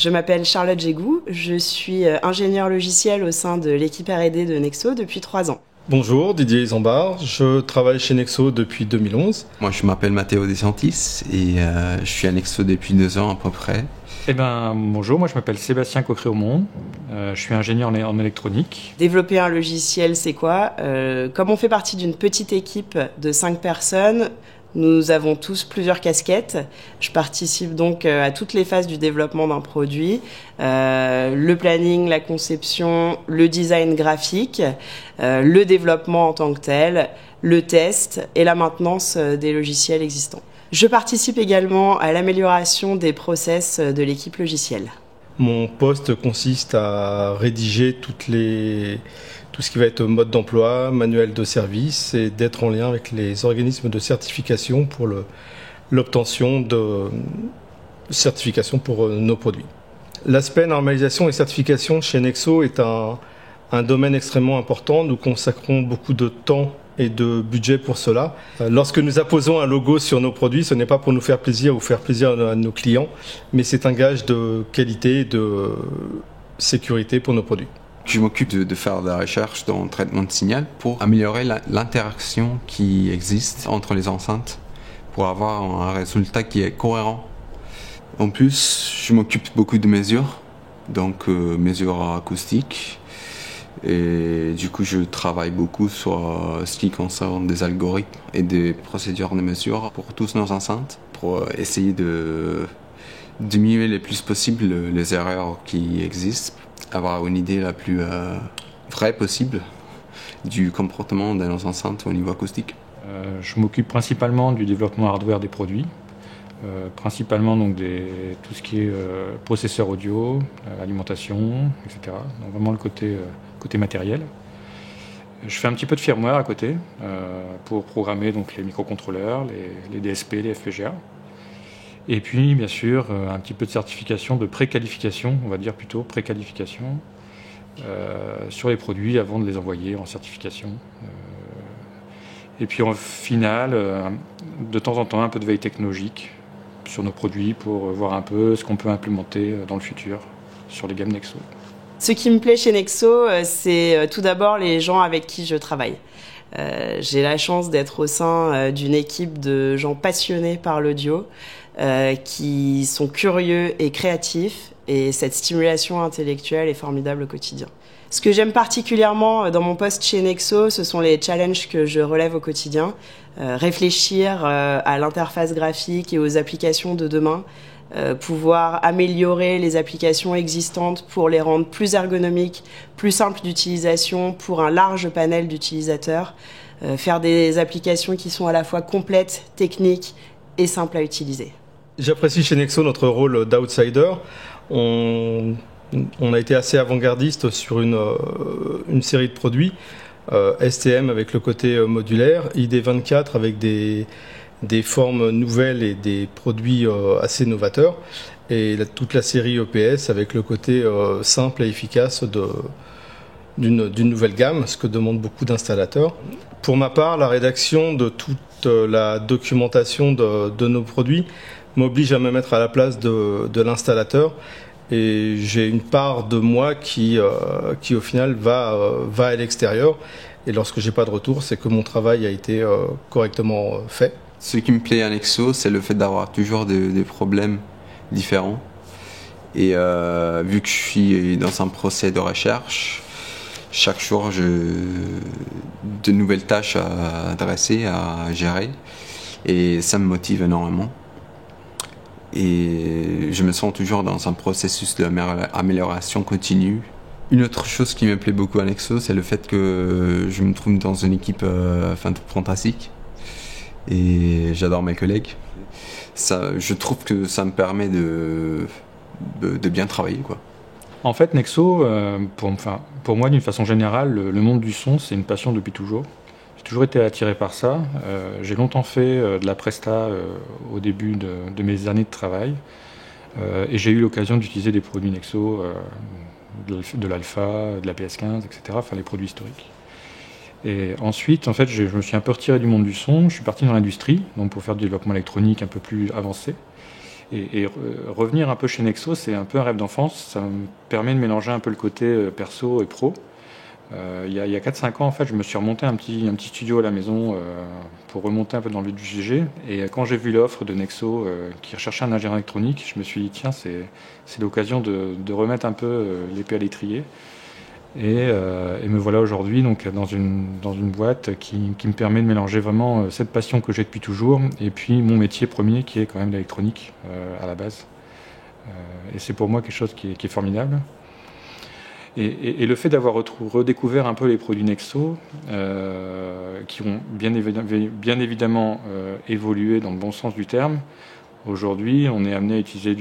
Je m'appelle Charlotte Jégou, je suis ingénieure logicielle au sein de l'équipe R&D de Nexo depuis 3 ans. Bonjour, Didier Isambard, je travaille chez Nexo depuis 2011. Moi je m'appelle Matteo De Santis et je suis à Nexo depuis 2 ans à peu près. Bonjour, moi je m'appelle Sébastien Coqueré-Aumont, je suis ingénieur en électronique. Développer un logiciel, c'est quoi ? Comme on fait partie d'une petite équipe de 5 personnes, nous avons tous plusieurs casquettes. Je participe donc à toutes les phases du développement d'un produit, le planning, la conception, le design graphique, le développement en tant que tel, le test et la maintenance des logiciels existants. Je participe également à l'amélioration des process de l'équipe logicielle. Mon poste consiste à rédiger tout ce qui va être mode d'emploi, manuel de service et d'être en lien avec les organismes de certification pour l'obtention de certification pour nos produits. L'aspect normalisation et certification chez Nexo est un domaine extrêmement important. Nous consacrons beaucoup de temps et de budget pour cela. Lorsque nous apposons un logo sur nos produits, ce n'est pas pour nous faire plaisir ou faire plaisir à nos clients, mais c'est un gage de qualité et de sécurité pour nos produits. Je m'occupe de faire de la recherche dans le traitement de signal pour améliorer l'interaction qui existe entre les enceintes pour avoir un résultat qui est cohérent. En plus, je m'occupe beaucoup de mesures, donc mesures acoustiques. Et du coup, je travaille beaucoup sur ce qui concerne des algorithmes et des procédures de mesure pour tous nos enceintes, pour essayer de diminuer le plus possible les erreurs qui existent, avoir une idée la plus vraie possible du comportement de nos enceintes au niveau acoustique. Je m'occupe principalement du développement hardware des produits, principalement donc tout ce qui est processeur audio, alimentation, etc. Donc vraiment le côté matériel. Je fais un petit peu de firmware à côté pour programmer donc les microcontrôleurs, les DSP, les FPGA. Et puis bien sûr un petit peu de certification, de préqualification, on va dire plutôt préqualification sur les produits avant de les envoyer en certification. Et puis en finale, de temps en temps un peu de veille technologique sur nos produits pour voir un peu ce qu'on peut implémenter dans le futur sur les gammes Nexo. Ce qui me plaît chez Nexo, c'est tout d'abord les gens avec qui je travaille. J'ai la chance d'être au sein d'une équipe de gens passionnés par l'audio, qui sont curieux et créatifs, et cette stimulation intellectuelle est formidable au quotidien. Ce que j'aime particulièrement dans mon poste chez Nexo, ce sont les challenges que je relève au quotidien. Réfléchir à l'interface graphique et aux applications de demain, pouvoir améliorer les applications existantes pour les rendre plus ergonomiques, plus simples d'utilisation pour un large panel d'utilisateurs, faire des applications qui sont à la fois complètes, techniques et simples à utiliser. J'apprécie chez Nexo notre rôle d'outsider. On a été assez avant-gardiste sur une série de produits, STM avec le côté modulaire, ID24 avec des formes nouvelles et des produits assez novateurs, et toute la série EPS avec le côté simple et efficace d'une nouvelle gamme, ce que demandent beaucoup d'installateurs. Pour ma part, la rédaction de toute la documentation de nos produits m'oblige à me mettre à la place de l'installateur, et j'ai une part de moi qui au final va à l'extérieur, et lorsque j'ai pas de retour, c'est que mon travail a été correctement fait. Ce qui me plaît à Nexo, c'est le fait d'avoir toujours des problèmes différents. Et vu que je suis dans un procès de recherche, chaque jour j'ai de nouvelles tâches à adresser, à gérer. Et ça me motive énormément. Et je me sens toujours dans un processus d'amélioration continue. Une autre chose qui me plaît beaucoup à Nexo, c'est le fait que je me trouve dans une équipe fantastique. Et j'adore mes collègues. Je trouve que ça me permet de bien travailler, quoi. En fait, Nexo, pour moi, d'une façon générale, le monde du son, c'est une passion depuis toujours. J'ai toujours été attiré par ça. J'ai longtemps fait de la presta au début de mes années de travail. Et j'ai eu l'occasion d'utiliser des produits Nexo, de l'Alpha, de la PS15, etc., enfin les produits historiques. Et ensuite, en fait, je me suis un peu retiré du monde du son. Je suis parti dans l'industrie, donc pour faire du développement électronique un peu plus avancé. Revenir un peu chez Nexo, c'est un peu un rêve d'enfance. Ça me permet de mélanger un peu le côté perso et pro. Il y a 4-5 ans, en fait, je me suis remonté un petit studio à la maison pour remonter un peu dans le vif du sujet. Et quand j'ai vu l'offre de Nexo qui recherchait un ingénieur électronique, je me suis dit, tiens, c'est l'occasion de remettre un peu l'épée à l'étrier. Et me voilà aujourd'hui donc dans une boîte qui me permet de mélanger vraiment cette passion que j'ai depuis toujours et puis mon métier premier qui est quand même l'électronique à la base. Et c'est pour moi quelque chose qui est formidable. Et le fait d'avoir redécouvert un peu les produits Nexo, qui ont bien évidemment évolué dans le bon sens du terme. Aujourd'hui, on est amené à utiliser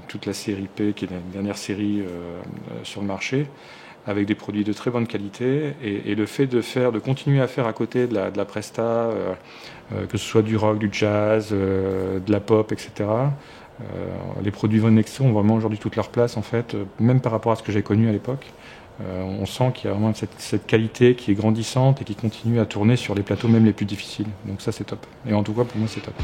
toute la série P, qui est la dernière série sur le marché, avec des produits de très bonne qualité. Et le fait de continuer à faire à côté de la presta, que ce soit du rock, du jazz, de la pop, etc., les produits Von Nexo ont vraiment aujourd'hui toute leur place, en fait, même par rapport à ce que j'ai connu à l'époque. On sent qu'il y a vraiment cette qualité qui est grandissante et qui continue à tourner sur les plateaux même les plus difficiles. Donc ça, c'est top. Et en tout cas, pour moi, c'est top.